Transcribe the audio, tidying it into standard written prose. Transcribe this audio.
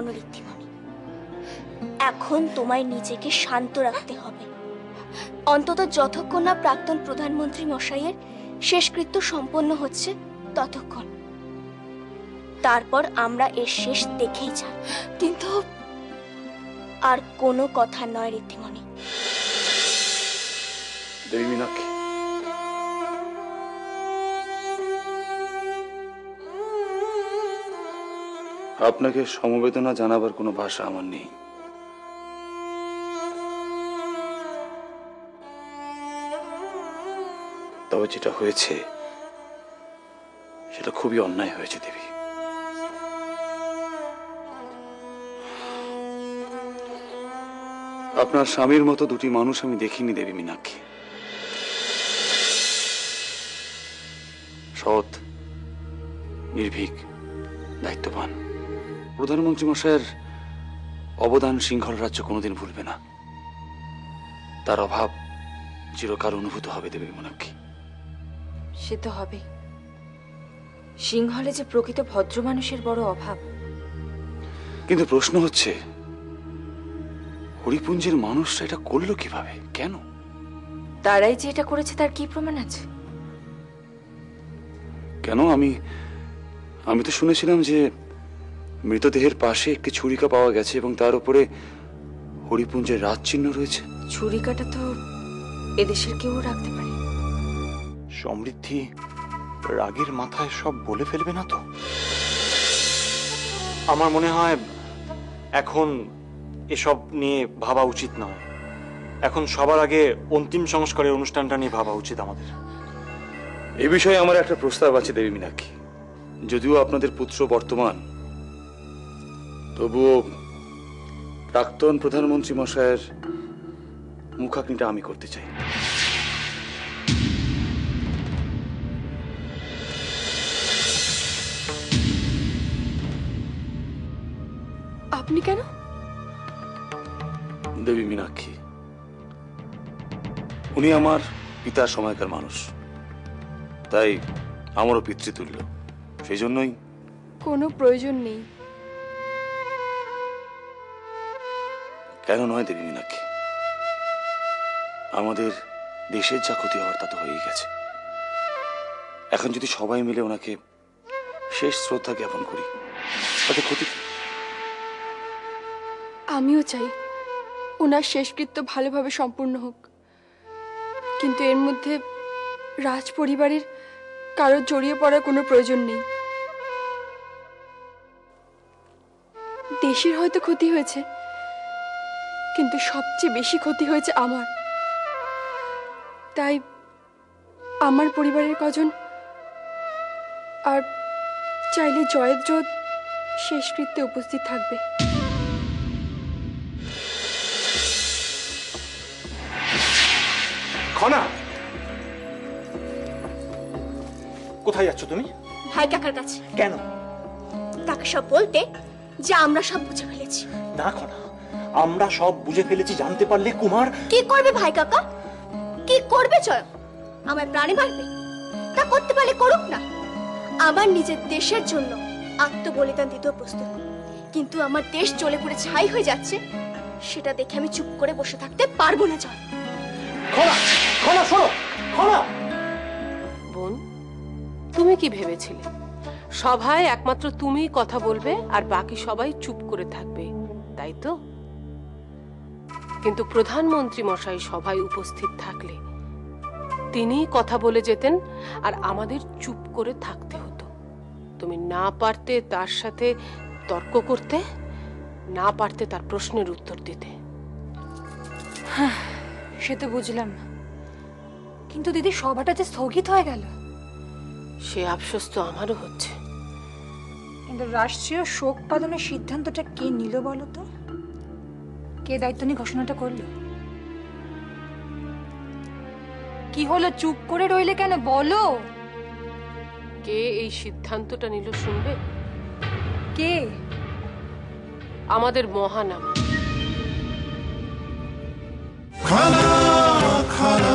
শোনো ঋদ্ধিমণি, এখন তোমায় নিজেকে শান্ত রাখতে হবে, অন্তত যতক্ষণ না প্রাক্তন প্রধানমন্ত্রী মশাইয়ের শেষকৃত্য সম্পন্ন হচ্ছে ততক্ষণ। তারপর আমরা এর শেষ দেখেই যাব। কিন্তু আর কোনো কথা নয় ঋদ্ধিমণি। দেবী মীনাক্ষী, আপনাকে সমবেদনা জানাবার কোনো ভাষা আমার নেই। তবে যেটা হয়েছে সেটা খুবই অন্যায় হয়েছে দেবী। আপনার স্বামীর মতো দুটি মানুষ আমি দেখিনি দেবী মীনাক্ষী। সৎ, নির্ভীক, দায়িত্ববান প্রধানমন্ত্রী মশাইয়ের অবদান সিংহল রাজ্য কোনোদিন ভুলবে না। তার অভাব চিরকাল অনুভূত হবে দেবী মীনাক্ষী। সে তো হবে। সিংহলে যে প্রকৃত ভদ্র মানুষের বড় অভাব। কিন্তু প্রশ্ন হচ্ছে, হরিপুঞ্জের মানুষরা এটা করলো কিভাবে, কেন? তারাই যে এটা করেছে তার কি প্রমাণ আছে? কেন? আমি তো শুনেছিলাম যে মৃতদেহের পাশে একটি ছুরিকা পাওয়া গেছে এবং তার উপরে হরিপুঞ্জের রাজ চিহ্ন রয়েছে। ছুরিকাটা তো এদেশের কেউ রাখতে পারে। সমৃদ্ধি রাগের মাথায় সব বলে ফেলবে না তো? আমার মনে হয় এখন এসব নিয়ে ভাবা উচিত নয়। এখন সবার আগে অন্তিম সংস্কারের অনুষ্ঠানটা নিয়ে ভাবা উচিত আমাদের। এ বিষয়ে আমার একটা প্রস্তাব আছে দেবী মীনাক্ষী। যদিও আপনাদের পুত্র বর্তমান, তবুও প্রাক্তন প্রধানমন্ত্রী মশাইয়ের মুখাগ্নিটা আমি করতে চাই। আপনি কেন? দেবী মীনাক্ষী, উনি আমার পিতার সময়কার মানুষ, তাই আমারও পিতৃতুল্য। সেই জন্যই। কোনো প্রয়োজন নেই। কেন নয় দেবী মীনাক্ষী? আমাদের দেশের যা ক্ষতি হওয়ার তা তো হয়েই গেছে। এখন যদি সবাই মিলে ওনাকে শেষ শ্রদ্ধা জ্ঞাপন করি তাতে ক্ষতি কি? আমিও চাই ওনার শেষকৃত্য ভালোভাবে সম্পূর্ণ হোক, কিন্তু এর মধ্যে রাজ পরিবারের কারোর জড়িয়ে পড়ার কোনো প্রয়োজন নেই। দেশের হয়তো ক্ষতি হয়েছে, কিন্তু সবচেয়ে বেশি ক্ষতি হয়েছে আমার। তাই আমার পরিবারের কজন আর চাইলে জয়দ্রথ শেষকৃত্যে উপস্থিত থাকবে। খনা, কোথায় যাচ্ছ তুমি? ভাই কাকার কাছে। কেন? তাকে সব বলতে যে আমরা সব বুঝে ফেলেছি। না খনা, আমরা সব বুঝে ফেলেছি জানতে পারলে কুমার কি করবে ভাই কাকা? কি করবে জয়? আমার প্রাণে মারবে? তা করতে পারলে করুক না। আমার নিজের দেশের জন্য আত্মবলিদান দিতেও প্রস্তুত, কিন্তু আমার দেশ জ্বলে পুড়ে ছাই হয়ে যাচ্ছে, সেটা দেখে আমি চুপ করে বসে থাকতে পারবো না জয়। খনা, খনা শোনো, খনা। বোন, তুমি কি ভেবেছিলে সভায় একমাত্র তুমি কথা বলবে আর বাকি সবাই চুপ করে থাকবে, তাই তো? কিন্তু প্রধানমন্ত্রী মশাই সভায় উপস্থিত থাকলে তিনি কথা বলে যেতেন আর আমাদের চুপ করে থাকতে হতো। তুমি না পারতে তার সাথে তর্ক করতে, না পারতে তার প্রশ্নের উত্তর দিতে। হ্যাঁ, সে তো বুঝলাম, কিন্তু দিদি সভাটা যে স্থগিত হয়ে গেল। সে আফসোস তো আমারও হচ্ছে। কিন্তু রাষ্ট্রীয় শোক পালনের সিদ্ধান্তটা কে নিল বলো তো? কে দায়িত্ব নিয়ে ঘোষণাটা করলো? কি হলো, চুপ করে রইলে কেন, বলো। কে এই সিদ্ধান্তটা নিল শুনবে? কে? আমাদের মহানামা। খানা খানা